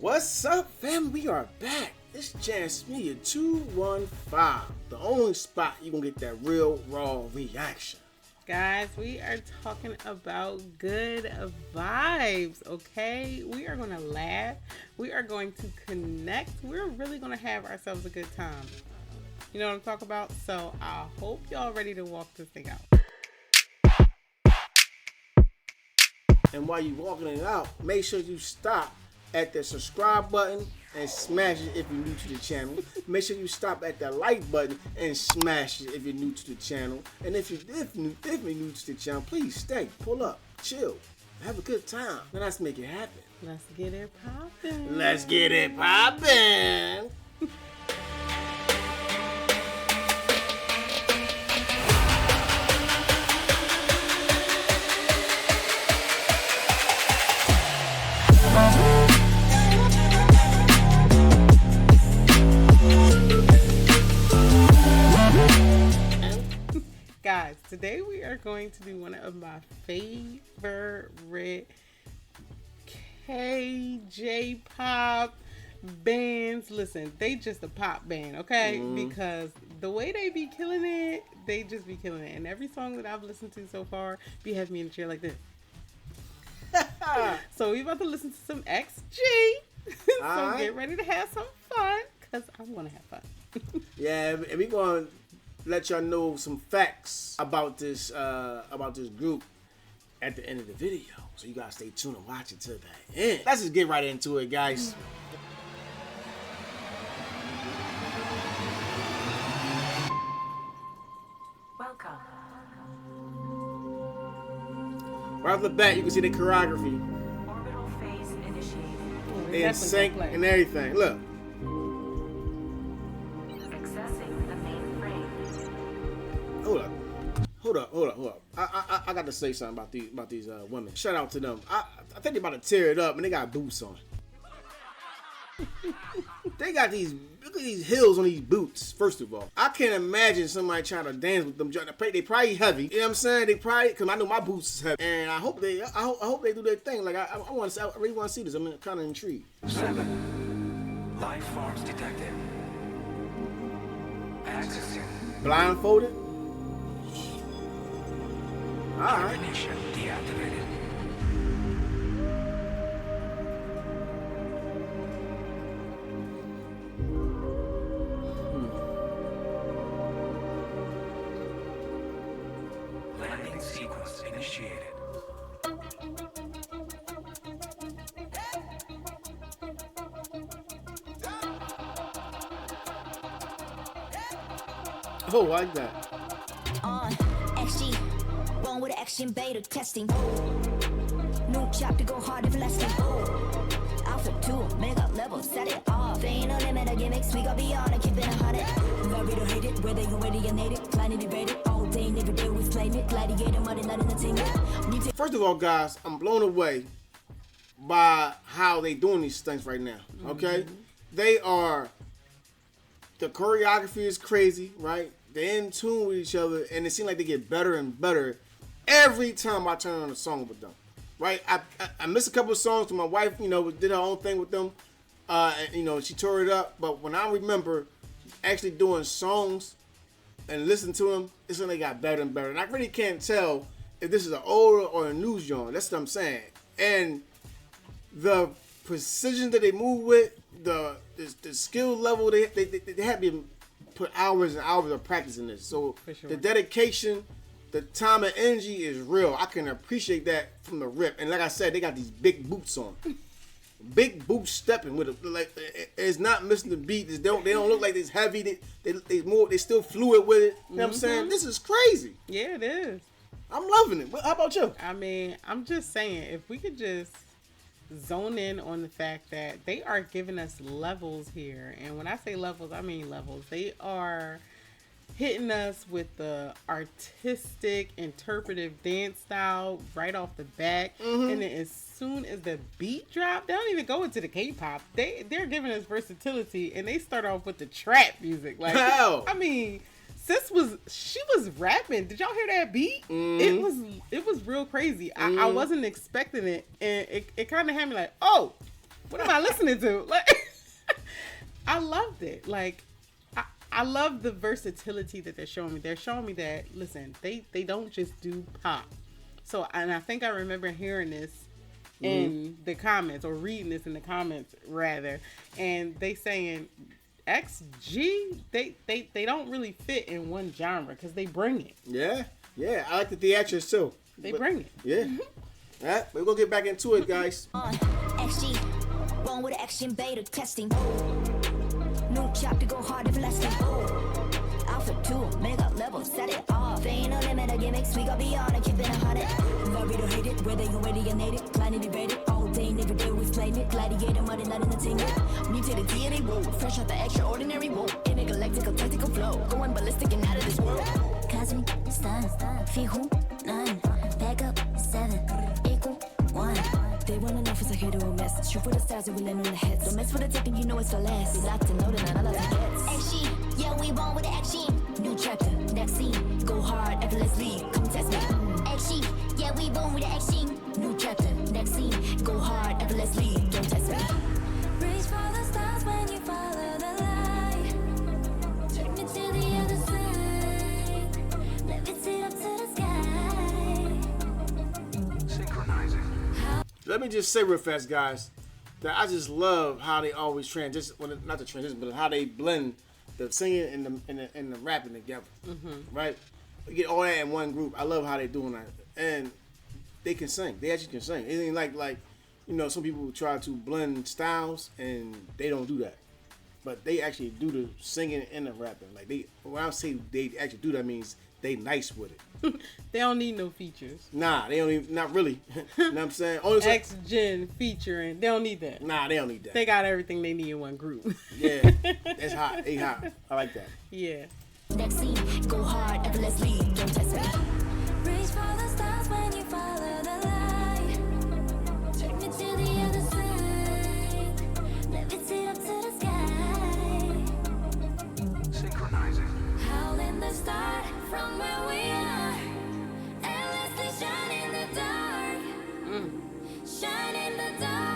What's up, fam? We are back. It's Chance Media 215, the only spot you gonna get that real raw reaction. Guys, we are talking about good vibes, okay? We are going to laugh. We are going to connect. We're really going to have ourselves a good time. You know what I'm talking about? So I hope y'all ready to walk this thing out. And while you walking it out, make sure you stop at the subscribe button and smash it if you're new to the channel. Make sure you stop at the like button and smash it if you're new to the channel. And if you're new to the channel, please stay, pull up, chill, have a good time. Now let's make it happen. Let's get it poppin'. Let's get it poppin'. Guys, today we are going to do one of my favorite KJ pop bands. Listen, they just a pop band, okay? Because the way they be killing it, they just be killing it. And every song that I've listened to so far be having me in a chair like this. So we about to listen to some XG. So get ready to have some fun, because I'm going to have fun. Yeah, and we going to let y'all know some facts about this group at the end of the video. So you gotta stay tuned and watch it to the end. Let's just get right into it, guys. Welcome. Right off the bat, you can see the choreography. Orbital phase initiated. They in sync and everything. Look. Accessing the main frame. Hold up. I got to say something about these women. Shout out to them. I think they about to tear it up, and they got boots on. They got look at these heels on these boots. First of all, I can't imagine somebody trying to dance with them. They probably heavy. You know what I'm saying? They probably, because I know my boots is heavy, and I hope they do their thing. Like I really want to see this. I'm kind of intrigued. 7. Life forms detected. Accessing. Blindfolded. All right. Ignition deactivated. Landing sequence initiated. Oh, I like that. On XG, wrong with the action beta testing. New chapter go hard everlasting. Alpha 2, mega level, set it off. Ain't no limit of gimmicks, we go beyond and keep it 100. Very to hate it, whether you ready or native. Planet invaded, all day, every day we flame it. Gladiator, money, not entertainment. First of all, guys, I'm blown away by how they doing these things right now. Okay, they are. The choreography is crazy, right? They're in tune with each other, and it seems like they get better and better every time I turn on a song with them, right? I missed a couple of songs to my wife, did her own thing with them, and she tore it up. But when I remember actually doing songs and listening to them, it's when they got better and better. And I really can't tell if this is an older or a new genre. That's what I'm saying. And the precision that they move with, the skill level, they have to put hours and hours of practice in this. So sure. The dedication, the time and energy is real. I can appreciate that from the rip. And like I said, they got these big boots on. Big boots stepping with it. Like, it's not missing the beat. They don't look like it's heavy. They still fluid with it. You know what I'm saying? This is crazy. Yeah, it is. I'm loving it. How about you? I mean, I'm just saying, if we could just zone in on the fact that they are giving us levels here. And when I say levels, I mean levels. They are hitting us with the artistic, interpretive dance style right off the bat. And then as soon as the beat drop, they don't even go into the K-pop. They're giving us versatility, and they start off with the trap music. Like, I mean, she was rapping. Did y'all hear that beat? It was real crazy. I wasn't expecting it, and it kind of had me like, oh, What am I listening to? Like, I loved it. Like, I love the versatility that they're showing me. They're showing me that, listen, they don't just do pop. So, and I think I remember hearing this in the comments, or reading this in the comments rather, and they saying XG, they don't really fit in one genre because they bring it. Yeah, I like the theatrics too. They bring it. Yeah. All right, we're gonna get back into it, guys. XG, born with action beta testing. New chapter go hard everlasting. Alpha 2, mega level, set it off. Ain't no limit of gimmicks, we go beyond and keep it 100. Love it or hate it, where they already native. Planning debated, all day, never day, we played it. Gladiator, money, not entertainment. Mutated deity, whoa. Fresh out the extraordinary, whoa. Intergalactical, tactical flow. Going ballistic and out of this world. Cosmic, stun, Fihu, none. Back up, 7, equal, 1. They wanna know if it's a hit or a miss. Shoot for the stars and we land on the hits. Don't miss for the taking, you know it's the last. We like to know that none of us gets. XG, yeah, we born with the action. New chapter, next scene. Go hard, effortlessly, come test me. XG, yeah, we born with the action. New chapter, next scene. Go hard, effortlessly, don't test me. Reach for the stars when you follow the light. Take me to the other side. Levitate up to the sky. Synchronizing. Let me just say real fast, guys, that I just love how they always transition. Well, not the transition, but how they blend the singing and the rapping together. Right? We get all that in one group. I love how they doing that, and they can sing. They actually can sing. It ain't like some people try to blend styles and they don't do that, but they actually do the singing and the rapping. Like when I say they actually do that, means they nice with it. They don't need no features. Nah, they don't even. Not really. You know what I'm saying? Only X Gen featuring. They don't need that. Nah, they don't need that. They got everything they need in one group. Yeah, that's hot. They hot. I like that. Yeah. Next scene, go hard, effortlessly, don't test me. Reach for the stars when you follow the light. Take me to the other side. Levitate up to the sky. Synchronizing. Howling the start from where we are. Endlessly shine in the dark. Shine in the dark.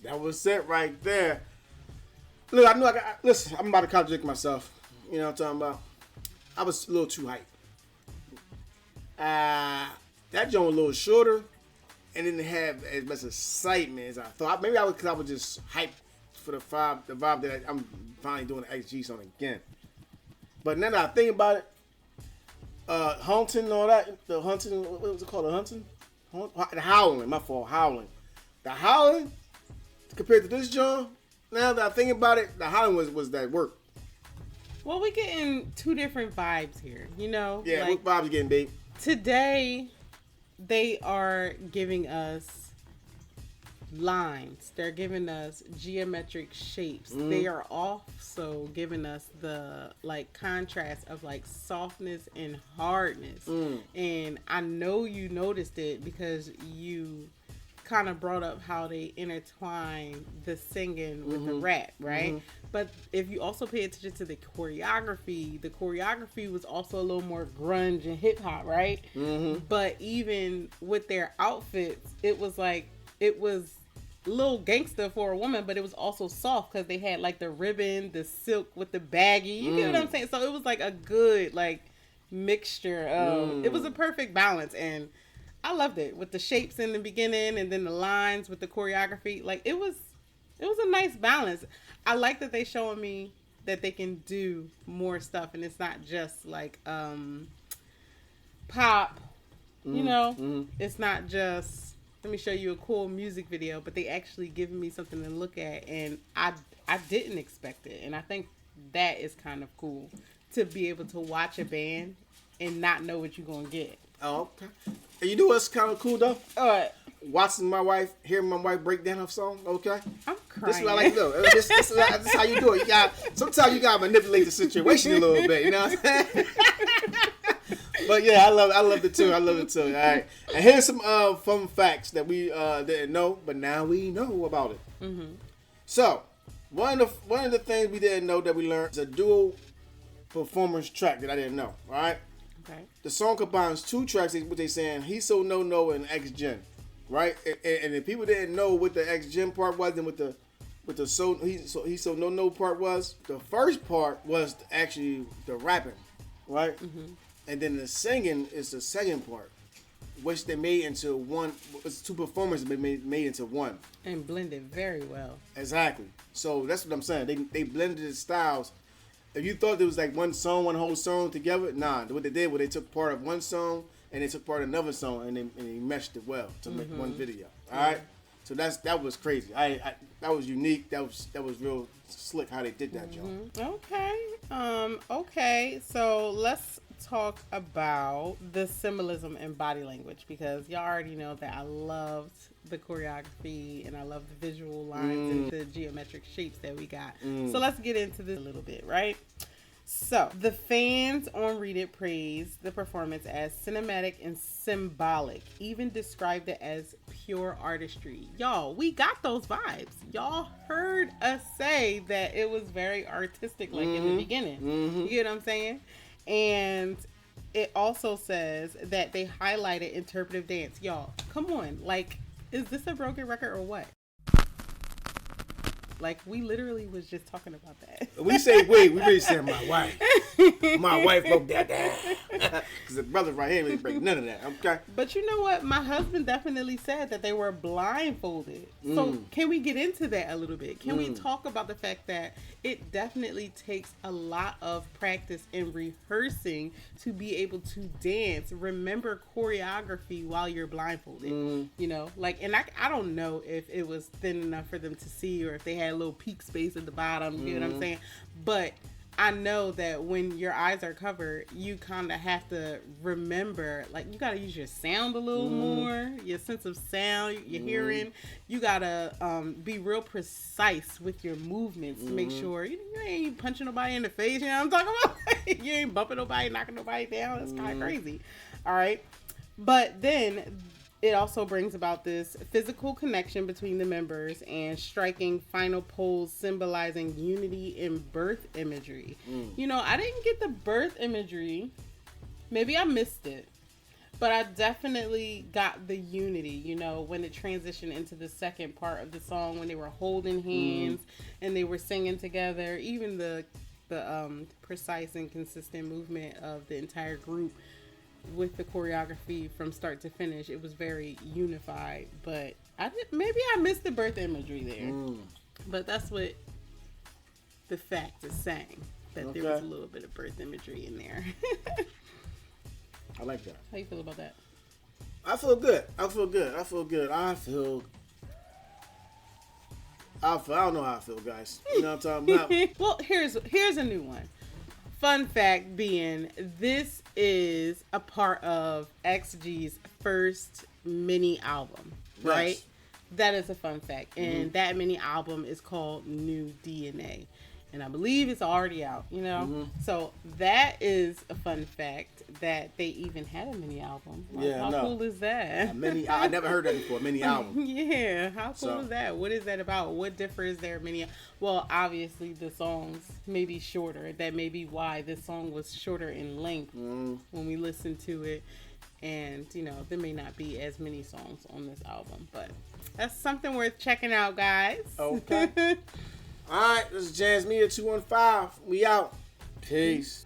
That was it right there. Look, I know listen, I'm about to contradict myself. You know what I'm talking about? I was a little too hyped. That joint was a little shorter and didn't have as much excitement as I thought. Maybe because I was just hyped for the vibe that I'm finally doing the XG song again. But now that I think about it, Haunting and all that, the Hunting, what was it called? The Hunting? The Howling, my fault, Howling. The Howling, compared to this John, now that I think about it, the Howling was that work. Well, we're getting two different vibes here, you know? Yeah, like, what vibes you getting, babe? Today, they are giving us lines. They're giving us geometric shapes. They are also giving us the contrast of softness and hardness. And I know you noticed it because you kind of brought up how they intertwine the singing with the rap, right? But if you also pay attention to the choreography was also a little more grunge and hip hop, right? But even with their outfits, it was a little gangster for a woman, but it was also soft because they had the ribbon, the silk with the baggy. You get what I'm saying? So it was a good mixture of. It was a perfect balance, and I loved it with the shapes in the beginning and then the lines with the choreography. It was a nice balance. I like that they showing me that they can do more stuff, and it's not just pop. You know, it's not just. Let me show you a cool music video, but they actually giving me something to look at, and I didn't expect it, and I think that is kind of cool to be able to watch a band and not know what you're gonna get. Oh, okay. And you know what's kind of cool though? What? Hearing my wife break down her song. Okay, I'm crying. this is what I like to do. This is how you do it. Sometimes you gotta manipulate the situation a little bit. You know what I'm saying? But yeah, I love it too. All right, and here's some fun facts that we didn't know, but now we know about it. So one of the things we didn't know that we learned is a dual performance track that I didn't know. All right, Okay. The song combines 2 tracks, what they saying, HESONOO and X-Gen, right? And if people didn't know what the X-Gen part was and what the HESONOO part was, the first part was actually the rapping, right? Mm-hmm. And then the singing is the second part, which they made into one. It's 2 performances made into one. And blended very well. Exactly. So that's what I'm saying. They blended the styles. If you thought there was like one song, one whole song together, nah. What they did was they took part of one song and they took part of another song and they meshed it well to make one video. All right. So that was crazy. I that was unique. That was real slick how they did that, Joe. Okay. Okay. So let's talk about the symbolism and body language, because y'all already know that I loved the choreography and I love the visual lines and the geometric shapes that we got. So let's get into this a little bit, right? So the fans on Read It praised the performance as cinematic and symbolic, even described it as pure artistry. Y'all, we got those vibes. Y'all heard us say that it was very artistic, like in the beginning. You get what I'm saying? And it also says that they highlighted interpretive dance. Y'all, come on. Like, is this a broken record or what? Like, we literally was just talking about that. We say, wait, we really said my wife. My wife broke that down. Because the brother right here didn't break none of that, okay? But you know what? My husband definitely said that they were blindfolded. So can we get into that a little bit? Can we talk about the fact that it definitely takes a lot of practice and rehearsing to be able to dance, remember choreography while you're blindfolded, you know? Like, and I don't know if it was thin enough for them to see or if they had a little peak space at the bottom, you know what I'm saying? But I know that when your eyes are covered, you kind of have to remember, like, you got to use your sound a little more, your sense of sound, your hearing. You got to be real precise with your movements to make sure you ain't punching nobody in the face, you know what I'm talking about? You ain't bumping nobody, knocking nobody down. It's kind of crazy. All right. But then it also brings about this physical connection between the members and striking final pose symbolizing unity in birth imagery. You know, I didn't get the birth imagery. Maybe I missed it. But I definitely got the unity, you know, when it transitioned into the second part of the song, when they were holding hands and they were singing together. Even the precise and consistent movement of the entire group with the choreography from start to finish, it was very unified. But maybe I missed the birth imagery there. But that's what the fact is saying, that there was a little bit of birth imagery in there. I like that. How you feel about that? I feel good. I don't know how I feel, guys. You know what I'm talking about? Well, here's a new one. Fun fact being, this is a part of XG's first mini album, right? Yes. That is a fun fact. And that mini album is called New DNA. And I believe it's already out, you know? So that is a fun fact, that they even had a mini album. Like, how cool is that? I never heard that before, a mini album. Yeah, how cool is that? What is that about? What differs there mini? Well, obviously the songs may be shorter. That may be why this song was shorter in length when we listened to it. And, you know, there may not be as many songs on this album, but that's something worth checking out, guys. Okay. All right, this is Jazz Media 215. We out. Peace.